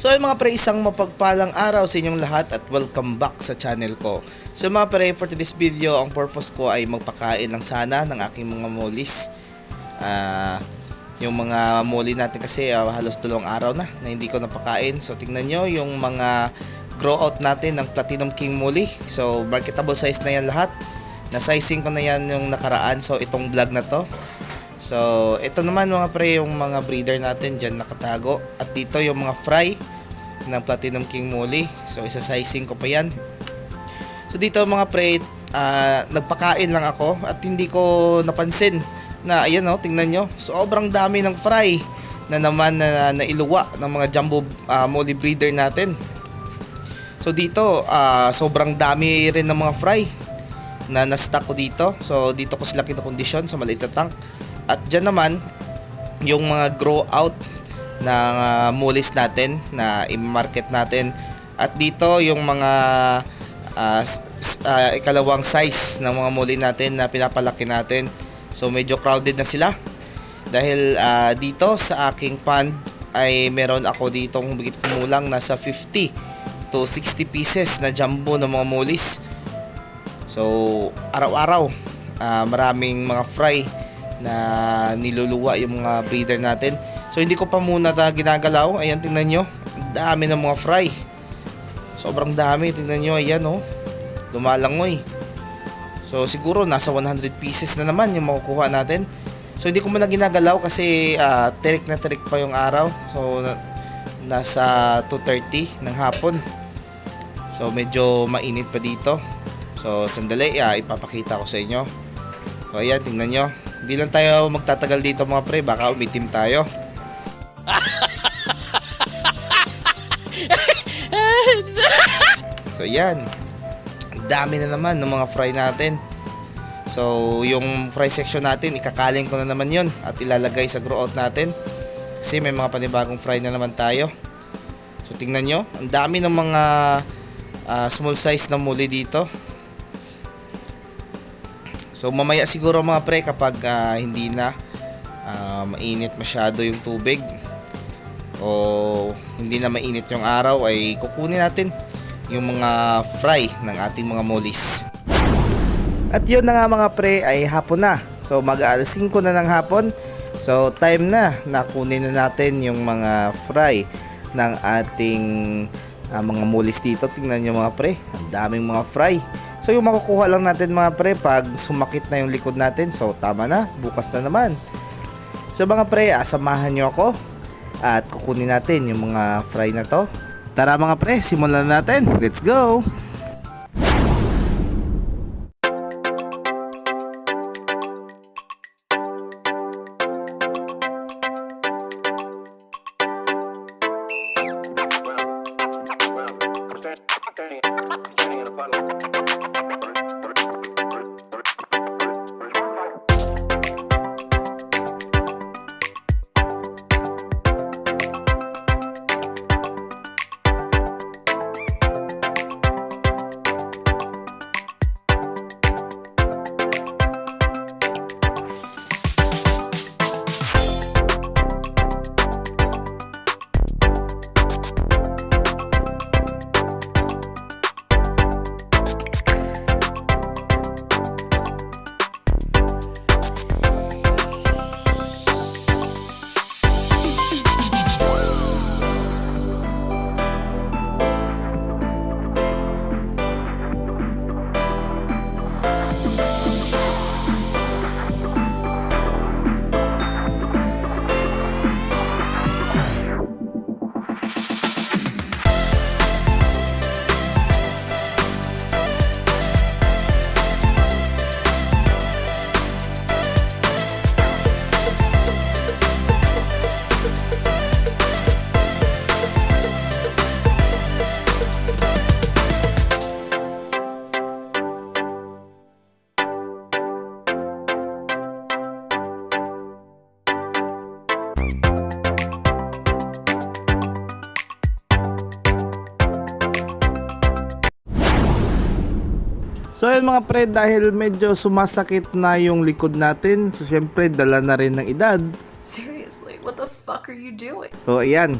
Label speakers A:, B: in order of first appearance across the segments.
A: So ay mga pre, isang mapagpalang araw sa inyong lahat at welcome back sa channel ko. So mga pre, for today's video, ang purpose ko ay magpakain lang sana ng aking mga molis. Yung mga moli natin kasi halos 2 araw na hindi ko napakain. So tingnan nyo yung mga grow out natin ng Platinum King Moli. So marketable size na yan lahat. Na-sizing ko na yan yung nakaraan. So itong vlog na to. So, ito naman mga pre, yung mga breeder natin dyan nakatago. At dito yung mga fry ng Platinum King Moli. So, isa-sizing ko pa yan. So, dito mga pre, nagpakain lang ako at hindi ko napansin na, ayan o, tingnan nyo, sobrang dami ng fry na naman na nailuwa ng mga jumbo Moli breeder natin. So, dito, sobrang dami rin ng mga fry na na-stock ko dito. So, dito ko sila kinakondisyon sa maliit na tank. At dyan naman, yung mga grow out ng molis natin na i-market natin. At dito, yung mga ikalawang size ng mga moli natin na pinapalaki natin. So, medyo crowded na sila. Dahil dito sa aking pond ay meron ako ditong bigit kumulang nasa 50 to 60 pieces na jumbo ng mga molis. So, araw-araw, maraming mga fry na niluluwa yung mga breeder natin. So hindi ko pa muna ginagalaw. Ayan, tingnan nyo, dami ng mga fry, sobrang dami. Tingnan nyo, ayan o, lumalangoy. So siguro nasa 100 pieces na naman yung makukuha natin. So hindi ko muna ginagalaw kasi tirik na tirik pa yung araw. So nasa 2:30 ng hapon. So medyo mainit pa dito. So sandali, ipapakita ko sa inyo. So ayan, tingnan nyo. Hindi lang tayo magtatagal dito mga pre, baka umitim tayo. So yan, ang dami na naman ng mga fry natin. So yung fry section natin, ikakaling ko na naman yun at ilalagay sa grow out natin. Kasi may mga panibagong fry na naman tayo. So tingnan nyo, ang dami ng mga small size na muli dito. So mamaya siguro mga pre, kapag hindi na mainit masyado yung tubig o hindi na mainit yung araw, ay kukunin natin yung mga fry ng ating mga molis. At yun na nga mga pre, ay hapon na. So mag-aalas 5 na ng hapon. So time na kunin na natin yung mga fry ng ating mga molis dito. Tingnan nyo mga pre, ang daming mga fry. So yung makukuha lang natin mga pre pag sumakit na yung likod natin. So tama na, bukas na naman. So mga pre, samahan nyo ako at kukunin natin yung mga fry na to. Tara mga pre, simulan na natin. Let's go! So ayun mga pre, dahil medyo sumasakit na yung likod natin, so syempre dala na rin ng edad.
B: Seriously, what the fuck are you doing?
A: So ayan,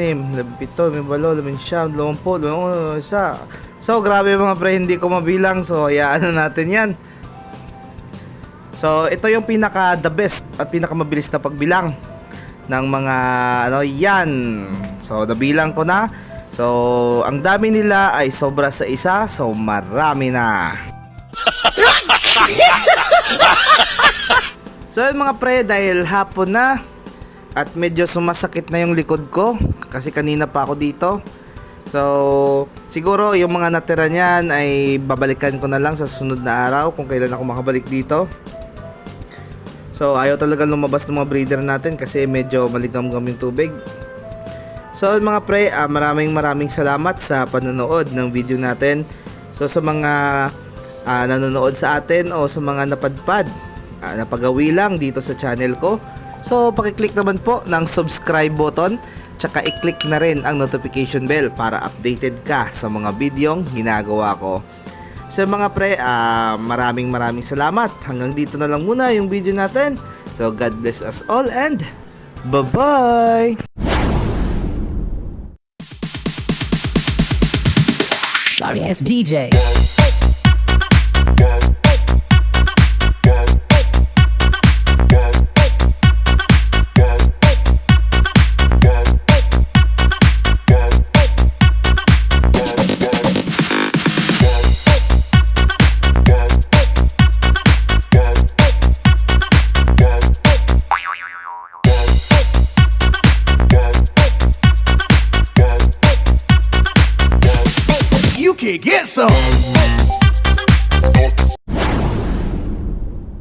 A: 17, 18, 19, 20, isa. So, grabe mga pre, hindi ko mabilang. So, hayaan na natin yan. So, ito yung pinaka the best at pinaka mabilis na pagbilang ng mga yan. So, nabilang ko na. So, ang dami nila ay sobra sa isa. So, marami na. So, yun mga pre, dahil hapon na at medyo sumasakit na yung likod ko kasi kanina pa ako dito. So, siguro yung mga natira niyan ay babalikan ko na lang sa sunod na araw kung kailan ako makabalik dito. So, ayaw talaga lumabas ng mga breeder natin kasi medyo maligam-gam yung tubig. So, mga pre, maraming salamat sa panonood ng video natin. So, sa mga nanonood sa atin o sa mga napadpad, napagawi lang dito sa channel ko. So, pakiclick naman po ng subscribe button, tsaka i-click na rin ang notification bell para updated ka sa mga videong ginagawa ko. So, mga pre, maraming salamat. Hanggang dito na lang muna yung video natin. So, God bless us all and bye-bye!
B: Sorry ass DJ.
C: You can get some.